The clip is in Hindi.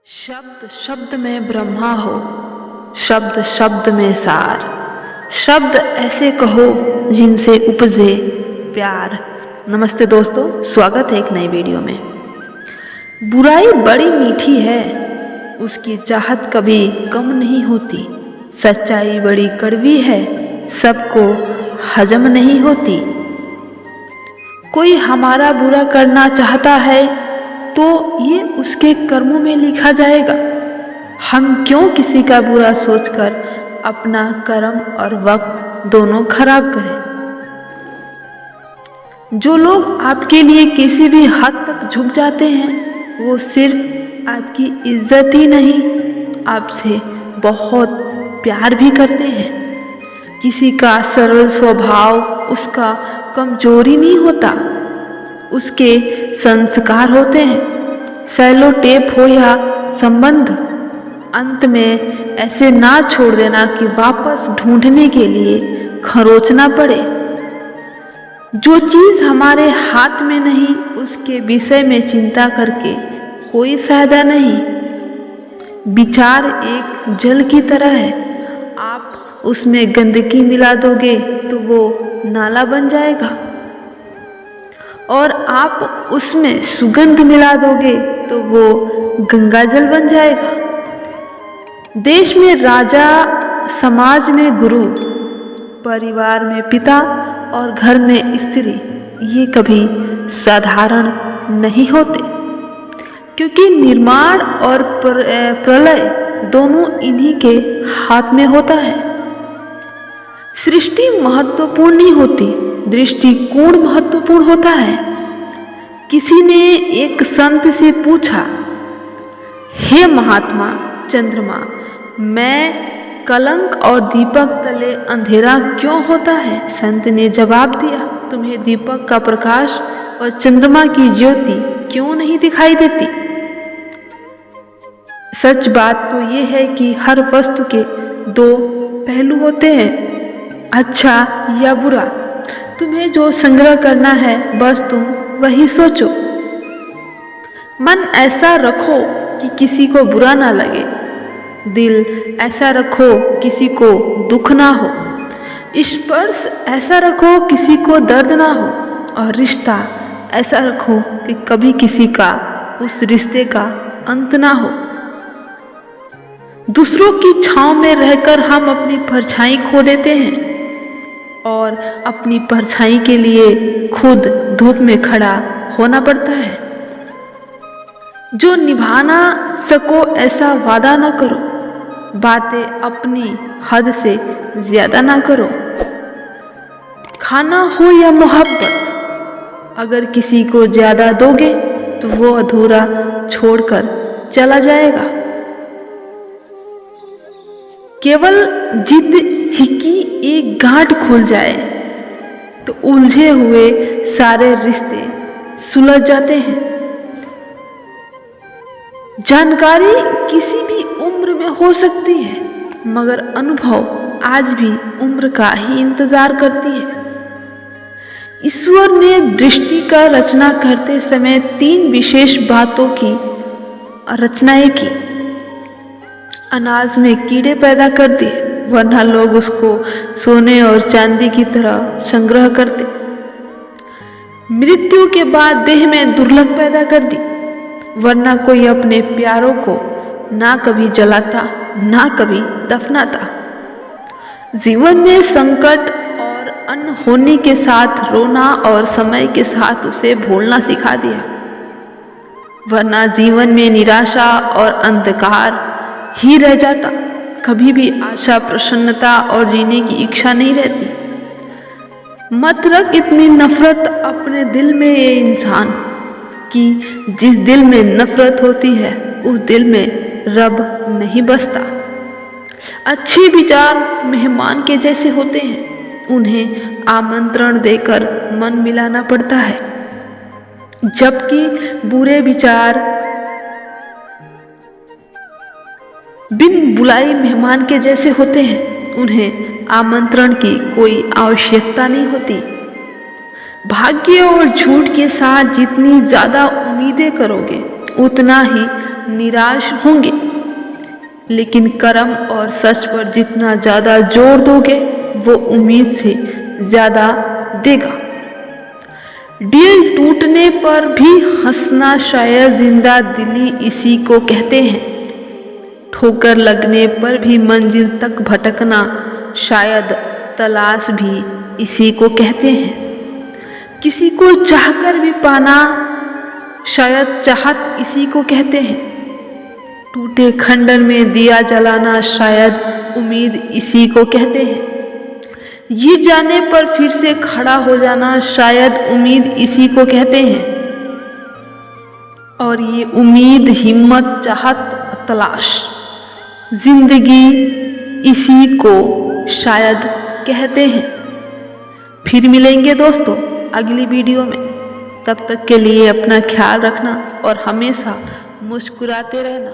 शब्द शब्द में ब्रह्मा हो, शब्द शब्द में सार, शब्द ऐसे कहो जिनसे उपजे प्यार। नमस्ते दोस्तों, स्वागत है एक नई वीडियो में। बुराई बड़ी मीठी है, उसकी चाहत कभी कम नहीं होती। सच्चाई बड़ी कड़वी है, सबको हजम नहीं होती। कोई हमारा बुरा करना चाहता है तो ये उसके कर्मों में लिखा जाएगा। हम क्यों किसी का बुरा सोचकर अपना कर्म और वक्त दोनों खराब करें। जो लोग आपके लिए किसी भी हद तक झुक जाते हैं, वो सिर्फ आपकी इज्जत ही नहीं, आपसे बहुत प्यार भी करते हैं। किसी का सरल स्वभाव उसका कमजोरी नहीं होता, उसके संस्कार होते हैं। सैलो टेप हो या संबंध, अंत में ऐसे ना छोड़ देना कि वापस ढूंढने के लिए खरोचना पड़े। जो चीज़ हमारे हाथ में नहीं, उसके विषय में चिंता करके कोई फायदा नहीं। विचार एक जल की तरह है, आप उसमें गंदगी मिला दोगे तो वो नाला बन जाएगा, और आप उसमें सुगंध मिला दोगे तो वो गंगाजल बन जाएगा। देश में राजा, समाज में गुरु, परिवार में पिता और घर में स्त्री, ये कभी साधारण नहीं होते, क्योंकि निर्माण और प्रलय दोनों इन्हीं के हाथ में होता है। सृष्टि महत्वपूर्ण नहीं होती, दृष्टिकोण महत्वपूर्ण होता है। किसी ने एक संत से पूछा, हे महात्मा चंद्रमा, मैं कलंक और दीपक तले अंधेरा क्यों होता है? संत ने जवाब दिया, तुम्हें दीपक का प्रकाश और चंद्रमा की ज्योति क्यों नहीं दिखाई देती? सच बात तो ये है कि हर वस्तु के दो पहलू होते हैं, अच्छा या बुरा। तुम्हें जो संग्रह करना है बस तुम वही सोचो। मन ऐसा रखो कि किसी को बुरा ना लगे, दिल ऐसा रखो किसी को दुख ना हो, स्पर्श ऐसा रखो किसी को दर्द ना हो, और रिश्ता ऐसा रखो कि कभी किसी का उस रिश्ते का अंत ना हो। दूसरों की छांव में रहकर हम अपनी परछाई खो देते हैं, और अपनी परछाई के लिए खुद धूप में खड़ा होना पड़ता है। जो निभाना सको ऐसा वादा ना करो, बातें अपनी हद से ज्यादा ना करो। खाना हो या मोहब्बत, अगर किसी को ज्यादा दोगे तो वो अधूरा छोड़कर चला जाएगा। केवल जिद ही की एक गांठ खुल जाए तो उलझे हुए सारे रिश्ते सुलझ जाते हैं। जानकारी किसी भी उम्र में हो सकती है, मगर अनुभव आज भी उम्र का ही इंतजार करती है। ईश्वर ने दृष्टि का रचना करते समय 3 विशेष बातों की रचनाएं की। अनाज में कीड़े पैदा कर दिए, वरना लोग उसको सोने और चांदी की तरह संग्रह करते। मृत्यु के बाद देह में दुर्लभ पैदा कर दी, वरना कोई अपने प्यारों को ना कभी जलाता ना कभी दफनाता। जीवन में संकट और अनहोनी के साथ रोना और समय के साथ उसे भूलना सिखा दिया, वरना जीवन में निराशा और अंधकार ही रह जाता। कभी भी आशा, प्रसन्नता और जीने की इच्छा नहीं रहती। मत रख इतनी नफरत अपने दिल में ये इंसान, कि जिस दिल में नफरत होती है उस दिल में रब नहीं बसता। अच्छे विचार मेहमान के जैसे होते हैं, उन्हें आमंत्रण देकर मन मिलाना पड़ता है, जबकि बुरे विचार बिन बुलाई मेहमान के जैसे होते हैं, उन्हें आमंत्रण की कोई आवश्यकता नहीं होती। भाग्य और झूठ के साथ जितनी ज़्यादा उम्मीदें करोगे, उतना ही निराश होंगे, लेकिन कर्म और सच पर जितना ज़्यादा जोर दोगे वो उम्मीद से ज़्यादा देगा। दिल टूटने पर भी हंसना शायद जिंदा दिली इसी को कहते हैं। ठोकर लगने पर भी मंजिल तक भटकना शायद तलाश भी इसी को कहते हैं। किसी को चाहकर भी पाना शायद चाहत इसी को कहते हैं। टूटे खंडर में दिया जलाना शायद उम्मीद इसी को कहते हैं। गिर जाने पर फिर से खड़ा हो जाना शायद उम्मीद इसी को कहते हैं। और ये उम्मीद, हिम्मत, चाहत, तलाश, जिंदगी इसी को शायद कहते हैं। फिर मिलेंगे दोस्तों अगली वीडियो में। तब तक के लिए अपना ख्याल रखना और हमेशा मुस्कुराते रहना।